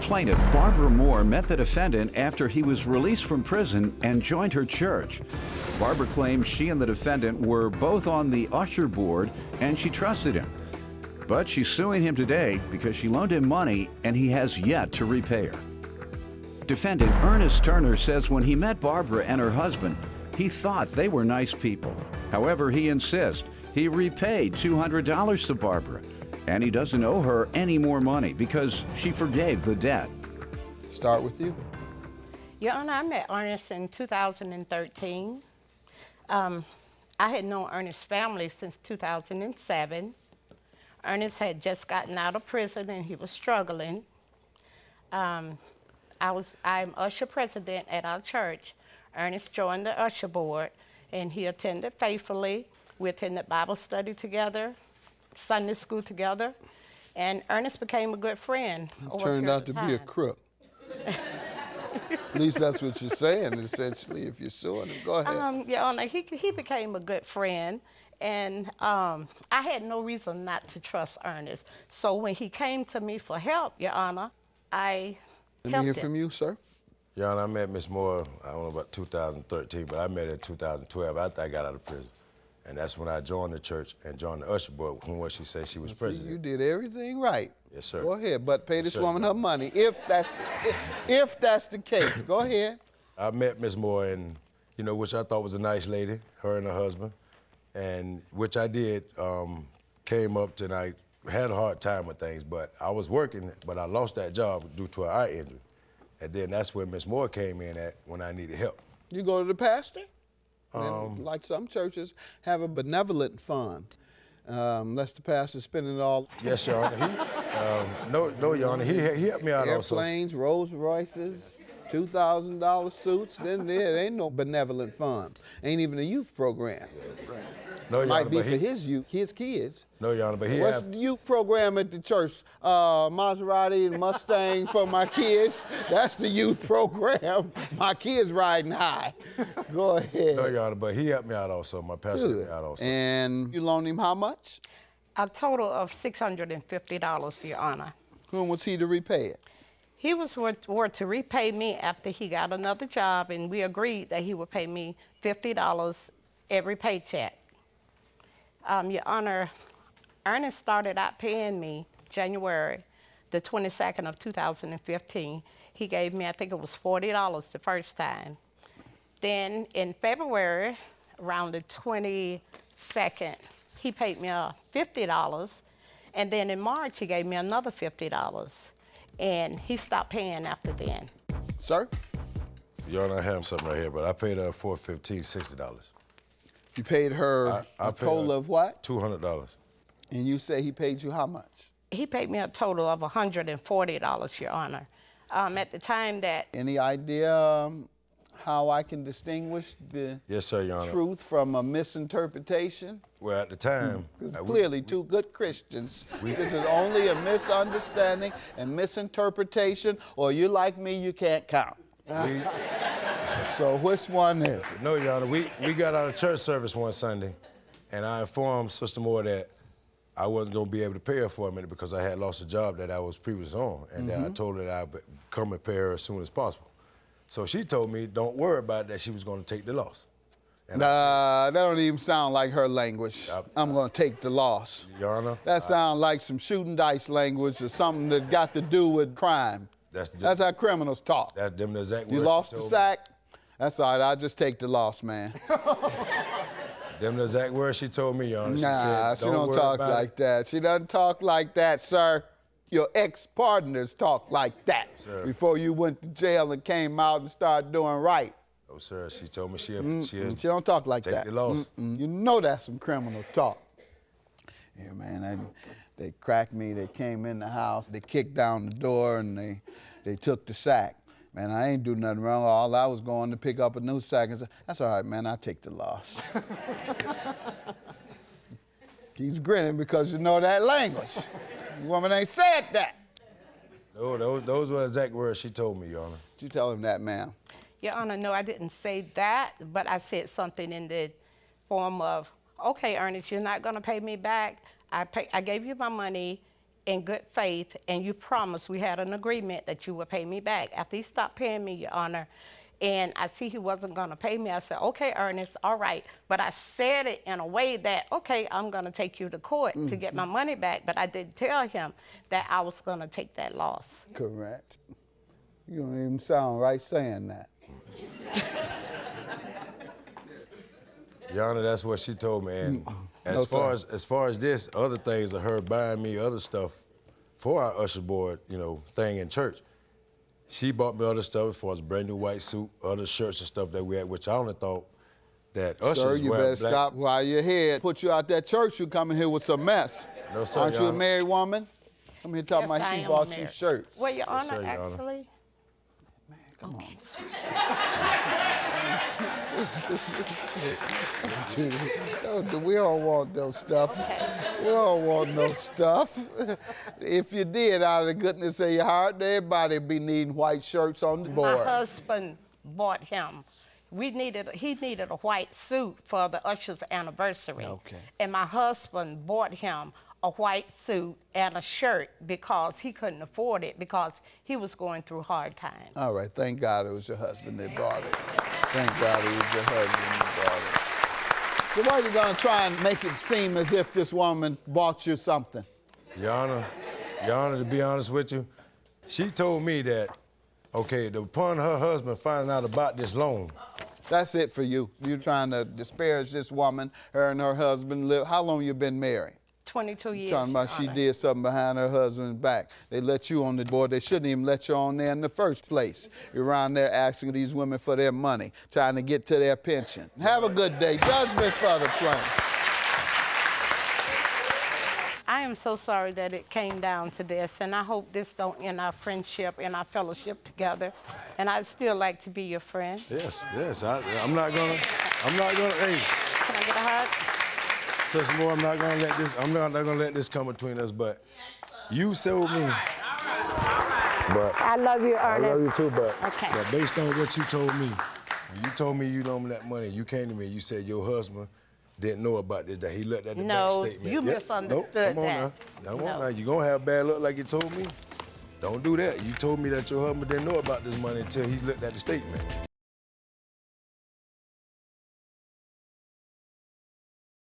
Plaintiff Barbara Moore met the defendant after he was released from prison and joined her church. Barbara claims she and the defendant were both on the usher board and she trusted him. But she's suing him today because she loaned him money and he has yet to repay her. Defendant Ernest Turner says when he met Barbara and her husband, he thought they were nice people. However, he insists he repaid $200 to Barbara, and he doesn't owe her any more money because she forgave the debt. Start with you. Your Honor, I met Ernest in 2013. I had known Ernest's family since 2007. Ernest had just gotten out of prison and he was struggling. I'm usher president at our church. Ernest joined the usher board and he attended faithfully. We attended Bible study together, Sunday school together, and Ernest became a good friend. Turned out to be a crook. At least that's what you're saying, essentially, if you're suing him. Go ahead. Your Honor, he became a good friend, and I had no reason not to trust Ernest. So when he came to me for help, Your Honor, I helped him. Let me hear from you, sir. Your Honor, I met Miss Moore, I don't know about 2013, but I met her in 2012 after I got out of prison. And that's when I joined the church and joined the usher board from what she said she was president. You did everything right. Yes, sir. Go ahead, but pay Yes, this sir. woman her money, if that's the case. Go ahead. I met Miss Moore, and which I thought was a nice lady, her and her husband, and which I did, came up to, and I had a hard time with things, but I was working, but I lost that job due to an eye injury. And then that's where Miss Moore came in at when I needed help. You go to the pastor? Like some churches have a benevolent fund. Unless the pastor's spending it all. Yes, Your Honor. No, Your Honor. He helped me out also. Airplanes, Rolls Royces, $2,000 suits. Then there ain't no benevolent fund. Ain't even a youth program. No, Your Might Honor, be but for his youth, his kids. No, Your Honor, but he What's the youth program at the church? Maserati and Mustang for my kids. That's the youth program. My kids riding high. Go ahead. No, Your Honor, but he helped me out also. My pastor helped me out also. And you loaned him how much? A total of $650, Your Honor. When was he to repay it? He was were to repay me after he got another job, and we agreed that he would pay me $50 every paycheck. Your Honor, Ernest started out paying me January the 22nd of 2015. He gave me, I think it was $40 the first time. Then in February, around the 22nd, he paid me $50. And then in March, he gave me another $50. And he stopped paying after then. Sir? Your Honor, I have something right here, but I paid her $415, $60. You paid her I a paid total her of what? $200. And you say he paid you how much? He paid me a total of $140, Your Honor. At the time that... Any idea how I can distinguish the Yes, sir, Your Honor. truth from a misinterpretation? Well, at the time... Clearly, two good Christians. This is only a misunderstanding and misinterpretation, or you like me, you can't count. So which one is it? No, Your Honor, we got out of church service one Sunday, and I informed Sister Moore that I wasn't going to be able to pay her for a minute because I had lost a job that I was previously on, and I told her that I'd come and pay her as soon as possible. So she told me, don't worry about it, that she was going to take the loss. And That don't even sound like her language. I'm going to take the loss. Your Honor. That sounds like some shooting dice language or something that got to do with crime. That's how criminals talk. That's them the exact words. You lost the sack? That's all right, I'll just take the loss, man. Them the exact words she told me, Your Honor. Nah, she said, she don't talk like that. She doesn't talk like that, sir. Your ex-partners talk like that. Sir. Before you went to jail and came out and started doing right. Oh, sir, she told me she'll She don't talk like take that. the loss. You know that's some criminal talk. Yeah, man, they cracked me. They came in the house. They kicked down the door, and they took the sack. Man, I ain't do nothing wrong. All I was going to pick up a new sack and say, that's all right, man, I'll take the loss. He's grinning because you know that language. The woman ain't said that. No, those were the exact words she told me, Your Honor. Did you tell him that, ma'am? Your Honor, no, I didn't say that, but I said something in the form of, okay, Ernest, you're not going to pay me back. I gave you my money. in good faith, and you promised, we had an agreement that you would pay me back. After he stopped paying me, Your Honor, and I see he wasn't going to pay me, I said, okay, Ernest, all right. But I said it in a way that, okay, I'm going to take you to court to get my money back, but I didn't tell him that I was going to take that loss. Correct. You don't even sound right saying that. Your Honor, that's what she told me. And as far as this, other things of her buying me other stuff for our usher board, you know, thing in church, she bought me other stuff as far as brand new white suit, other shirts and stuff that we had, which I only thought that ushers Sir, you wear better black. stop while you're here. Put you out that church, you coming here with some mess. No, sir, Aren't Your you a Honor. married woman? I'm here talking Yes, about I she am bought you married. shirts. Well, Your Honor, sir, Your Honor. actually, Come on. We don't want no stuff. We don't want no stuff. If you did, out of the goodness of your heart, everybody be needing white shirts on the board. my husband bought him. He needed a white suit for the usher's anniversary. Okay. And my husband bought him a white suit and a shirt because he couldn't afford it because he was going through hard times. All right, thank God it was your husband that bought it. Thank God it was your husband that bought it. So why are you gonna try and make it seem as if this woman bought you something? Your Honor, to be honest with you, she told me that, okay, upon her husband finding out about this loan, That's it for you. You're trying to disparage this woman, her and her husband live. How long you been married? 22 years. Talking about Your she Honor. did something behind her husband's back. They let you on the board. They shouldn't even let you on there in the first place. You're around there asking these women for their money, trying to get to their pension. Have a good day. Judgment for the plaintiff. I am so sorry that it came down to this, and I hope this don't end our friendship and our fellowship together. And I'd still like to be your friend. yes, I'm not gonna, hey, Can I get a hug? Sister Moore, I'm not gonna let this come between us, but you sold me. But I love you, I Ernest. love you too, but, Okay. but based on what you told me, when you told me you loaned me that money, you came to me, you said your husband didn't know about this, that he looked at the bank No, statement. you Yep. misunderstood Nope. Come on that. now. Come No. on now. You gonna have bad luck like you told me? Don't do that. You told me that your husband didn't know about this money until he looked at the statement.